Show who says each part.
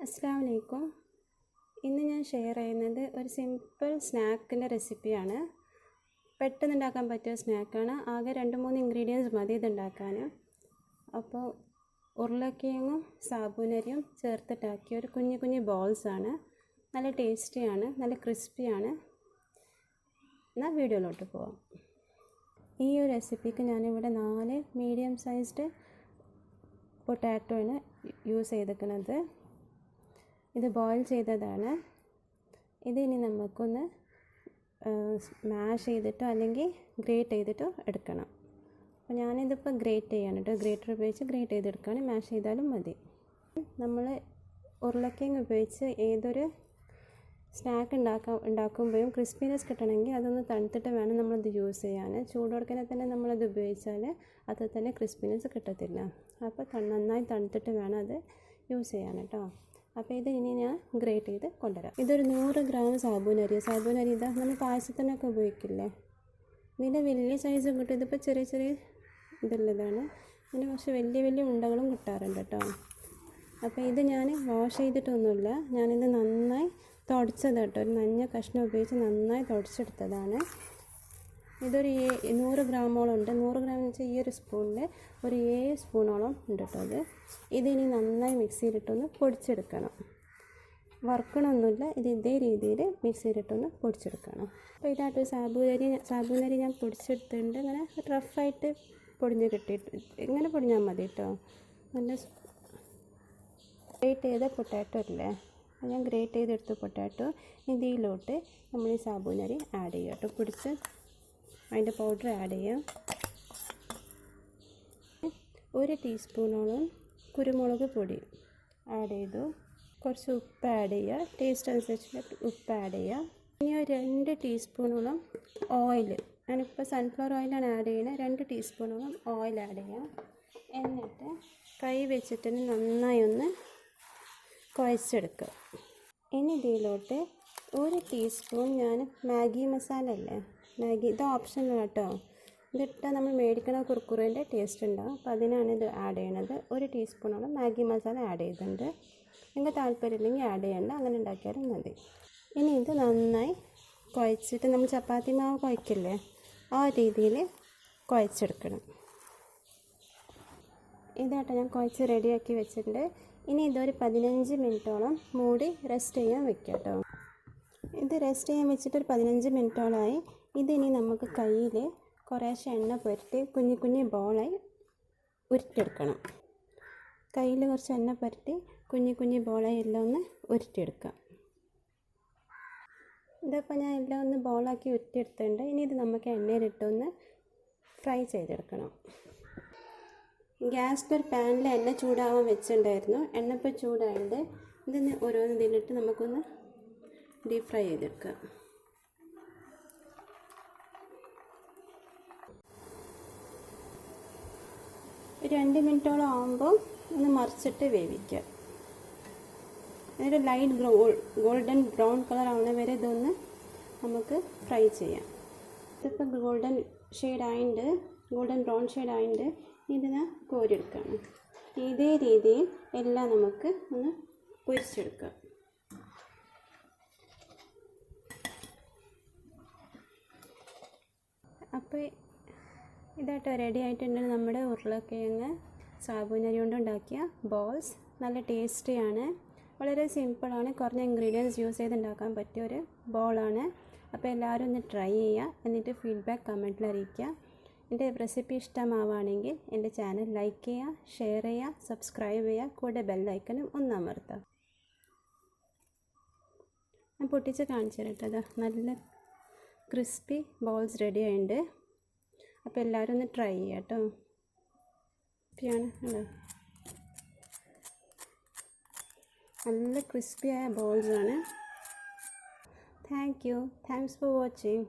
Speaker 1: അസ്സലാമു അലൈക്കും. ഇന്ന് ഞാൻ ഷെയർ ചെയ്യുന്നത് ഒരു സിമ്പിൾ സ്നാക്കിൻ്റെ റെസിപ്പിയാണ്. പെട്ടെന്ന് ഉണ്ടാക്കാൻ പറ്റിയ സ്നാക്കാണ്. ആകെ 2-3 ഇൻഗ്രീഡിയൻസ് മതി ഇതുണ്ടാക്കാൻ. അപ്പോൾ ഉരുളക്കിഴങ്ങും സാബൂനരിയും ചേർത്തിട്ടാക്കിയ ഒരു കുഞ്ഞു കുഞ്ഞു ബോൾസാണ്. നല്ല ടേസ്റ്റിയാണ്, നല്ല ക്രിസ്പിയാണ്. എന്നാൽ വീഡിയോയിലോട്ട് പോവാം. ഈ ഒരു റെസിപ്പിക്ക് ഞാനിവിടെ 4 മീഡിയം സൈസ്ഡ് പൊട്ടാറ്റോയാണ് യൂസ് ചെയ്തിരിക്കുന്നത്. ഇത് ബോയിൽ ചെയ്തതാണ്. ഇതിനി നമുക്കൊന്ന് മാഷ് ചെയ്തിട്ടോ അല്ലെങ്കിൽ ഗ്രേറ്റ് ചെയ്തിട്ടോ എടുക്കണം. അപ്പോൾ ഞാനിതിപ്പോൾ ഗ്രേറ്റ് ചെയ്യാണ് കേട്ടോ. ഗ്രേറ്റർ ഉപയോഗിച്ച് ഗ്രേറ്റ് ചെയ്തെടുക്കുകയാണ്. മാഷ് ചെയ്താലും മതി. നമ്മൾ ഉരുളക്കിഴങ്ങ് ഉപയോഗിച്ച് ഏതൊരു സ്നാക്ക് ഉണ്ടാക്കുമ്പോഴും ക്രിസ്പിനെസ് കിട്ടണമെങ്കിൽ അതൊന്ന് തണുത്തിട്ട് വേണം നമ്മളിത് യൂസ് ചെയ്യാൻ. ചൂടോടെ തന്നെ നമ്മളത് ഉപയോഗിച്ചാൽ അത് തന്നെ ക്രിസ്പിനെസ് കിട്ടത്തില്ല. അപ്പോൾ നന്നായി തണുത്തിട്ട് വേണം അത് യൂസ് ചെയ്യാൻ കേട്ടോ. അപ്പോൾ ഇത് ഇനി ഞാൻ ഗ്രേറ്റ് ചെയ്ത് കൊണ്ടുവരാം. ഇതൊരു 100 ഗ്രാം സാബൂനരി ഇതാ നമ്മൾ പായസത്തിനൊക്കെ ഉപയോഗിക്കില്ലേ. ഇതിൻ്റെ വലിയ സൈസ് കിട്ടും. ഇതിപ്പോൾ ചെറിയ ചെറിയ ഇതുള്ളതാണ്. ഇതിന് പക്ഷേ വലിയ ഉണ്ടകളും കിട്ടാറുണ്ട് കേട്ടോ. അപ്പോൾ ഇത് ഞാൻ വാഷ് ചെയ്തിട്ടൊന്നുമില്ല. ഞാനിത് നന്നായി തുടച്ചത് കേട്ടോ. ഒരു നഞ്ഞ കഷ്ണം ഉപയോഗിച്ച് നന്നായി തുടച്ചെടുത്തതാണ്. ഇതൊരു 100 ഗ്രാമോളം ഉണ്ട്. 100 ഗ്രാം എന്ന് വെച്ചാൽ ഈ ഒരു സ്പൂണിൽ ഒരു 7 സ്പൂണോളം ഉണ്ട് കേട്ടോ. ഇതിനി നന്നായി മിക്സിയിലിട്ടൊന്ന് പൊടിച്ചെടുക്കണം. വറുക്കണമൊന്നുമില്ല. ഇത് ഇതേ രീതിയിൽ മിക്സിയിലിട്ടൊന്ന് പൊടിച്ചെടുക്കണം. അപ്പോൾ ഇതായിട്ട് സാബൂനരി ഞാൻ പൊടിച്ചെടുത്തിട്ടുണ്ട്. ഇങ്ങനെ റഫായിട്ട് പൊടിഞ്ഞ് കിട്ടിയിട്ട് ഇങ്ങനെ പൊടിഞ്ഞാൽ മതി കേട്ടോ. നല്ല ഗ്രേറ്റ് ചെയ്ത പൊട്ടാറ്റോ ഇല്ലേ, ഞാൻ ഗ്രേറ്റ് ചെയ്തെടുത്ത പൊട്ടാറ്റോ ഇതിലോട്ട് നമ്മൾ ഈ സാബൂനരി ആഡ് ചെയ്യാം കേട്ടോ. പൊടിച്ച് അതിൻ്റെ പൗഡർ ആഡ് ചെയ്യാം. 1 ടീസ്പൂണോളം കുരുമുളക് പൊടി ആഡ് ചെയ്തു. കുറച്ച് ഉപ്പ് ആഡ് ചെയ്യുക. ടേസ്റ്റ് അനുസരിച്ച് ഉപ്പ് ആഡ് ചെയ്യുക. ഇനി ഒരു 2 ടീസ്പൂണോളം ഓയിൽ, ഞാനിപ്പോൾ സൺഫ്ലവർ ഓയിലാണ് ആഡ് ചെയ്യുന്നത്. 2 ടീസ്പൂണോളം ഓയിൽ ആഡ് ചെയ്യാം. എന്നിട്ട് കൈ വെച്ചിട്ട് നന്നായി ഒന്ന് കുഴച്ചെടുക്കുക. ഇനി ഇതിലോട്ട് 1 ടീസ്പൂൺ ഞാൻ മാഗി മസാല അല്ലേ, മാഗി, ഇത് ഓപ്ഷനൽ കേട്ടോ. ഇതിട്ടാൽ നമ്മൾ മേടിക്കണ കുർക്കുറേൻ്റെ ടേസ്റ്റ് ഉണ്ടാകും. അപ്പോൾ അതിനാണ് ഇത് ആഡ് ചെയ്യണത്. 1 ടീസ്പൂണോളം മാഗി മസാല ആഡ് ചെയ്തിട്ടുണ്ട്. നിങ്ങൾക്ക് താല്പര്യമില്ലെങ്കിൽ ആഡ് ചെയ്യണ്ട, അങ്ങനെ ഉണ്ടാക്കിയാലും മതി. ഇനി ഇത് നന്നായി കുഴച്ചിട്ട് നമ്മൾ ചപ്പാത്തി മാവ് കുഴക്കില്ലേ, ആ രീതിയിൽ കുഴച്ചെടുക്കണം. ഇതാട്ടോ ഞാൻ കുഴച്ച് റെഡിയാക്കി വെച്ചിട്ടുണ്ട്. ഇനി ഇതൊരു 15 മിനിറ്റോളം മൂടി റെസ്റ്റ് ചെയ്യാൻ വെക്കാം കേട്ടോ. ഇത് റെസ്റ്റ് ചെയ്യാൻ വെച്ചിട്ട് ഒരു 15 മിനിറ്റോളമായി. ഇതിനി നമുക്ക് കയ്യിൽ കുറേശ്ശെ എണ്ണ പുരട്ടി കുഞ്ഞു ബോളായി ഉരുട്ടിയെടുക്കണം. കയ്യിൽ കുറച്ച് എണ്ണ പുരട്ടി കുഞ്ഞു ബോളായി എല്ലാം ഒന്ന് ഉരുട്ടിയെടുക്കാം. ഇതിപ്പോൾ ഞാൻ എല്ലാം ഒന്ന് ബോളാക്കി ഉരുട്ടിയെടുത്തിട്ടുണ്ട്. ഇനി ഇത് നമുക്ക് എണ്ണയിലിട്ടൊന്ന് ഫ്രൈ ചെയ്തെടുക്കണം. ഗ്യാസിലൊരു പാനിൽ എണ്ണ ചൂടാവാൻ വെച്ചിട്ടുണ്ടായിരുന്നു. എണ്ണ ഇപ്പോൾ ചൂടായത്. ഇതിന് ഓരോന്ന് ഇതിലിട്ട് നമുക്കൊന്ന് ഡീപ് ഫ്രൈ ചെയ്തെടുക്കാം. ഒരു 2 മിനിറ്റോളം ആകുമ്പോൾ ഒന്ന് മറിച്ചിട്ട് വേവിക്കുക. എന്നിട്ട് ലൈറ്റ് ഗോൾഡൻ ബ്രൗൺ കളർ ആവുന്ന വരെ ഇതൊന്ന് നമുക്ക് ഫ്രൈ ചെയ്യാം. ഇതിപ്പോൾ ഗോൾഡൻ ബ്രൗൺ ഷെയ്ഡ് ആയിട്ട് ഇതിനെ കോരിയെടുക്കണം. ഇതേ രീതിയിൽ എല്ലാം നമുക്ക് ഒന്ന് പൊരിച്ചെടുക്കാം. അപ്പോൾ ഇതായിട്ട് റെഡി ആയിട്ടുണ്ട് നമ്മുടെ ഉരുളക്കിഴങ്ങ് സാബൂനരി കൊണ്ട് ഉണ്ടാക്കിയ ബോൾസ്. നല്ല ടേസ്റ്റിയാണ്, വളരെ സിമ്പിളാണ്. കുറഞ്ഞ ഇൻഗ്രീഡിയൻസ് യൂസ് ചെയ്ത് ഉണ്ടാക്കാൻ പറ്റിയൊരു ബോളാണ്. അപ്പോൾ എല്ലാവരും ഒന്ന് ട്രൈ ചെയ്യുക. എന്നിട്ട് ഫീഡ്ബാക്ക് കമൻറ്റിൽ അറിയിക്കുക. എൻ്റെ റെസിപ്പി ഇഷ്ടമാവുകയാണെങ്കിൽ എൻ്റെ ചാനൽ ലൈക്ക് ചെയ്യുക, ഷെയർ ചെയ്യുക, സബ്സ്ക്രൈബ് ചെയ്യുക. കൂടെ ബെല്ലൈക്കനും ഒന്ന് അമർത്തുക. ഞാൻ പൊട്ടിച്ച് കാണിച്ചു തരട്ടെ. നല്ല ക്രിസ്പി ബോൾസ് റെഡി ആയിട്ടുണ്ട്. അപ്പോൾ എല്ലാവരും ഒന്ന് ട്രൈ ചെയ്യാം കേട്ടോ. അല്ലോ, നല്ല ക്രിസ്പിയായ ബോൾസാണ്. Thanks for watching.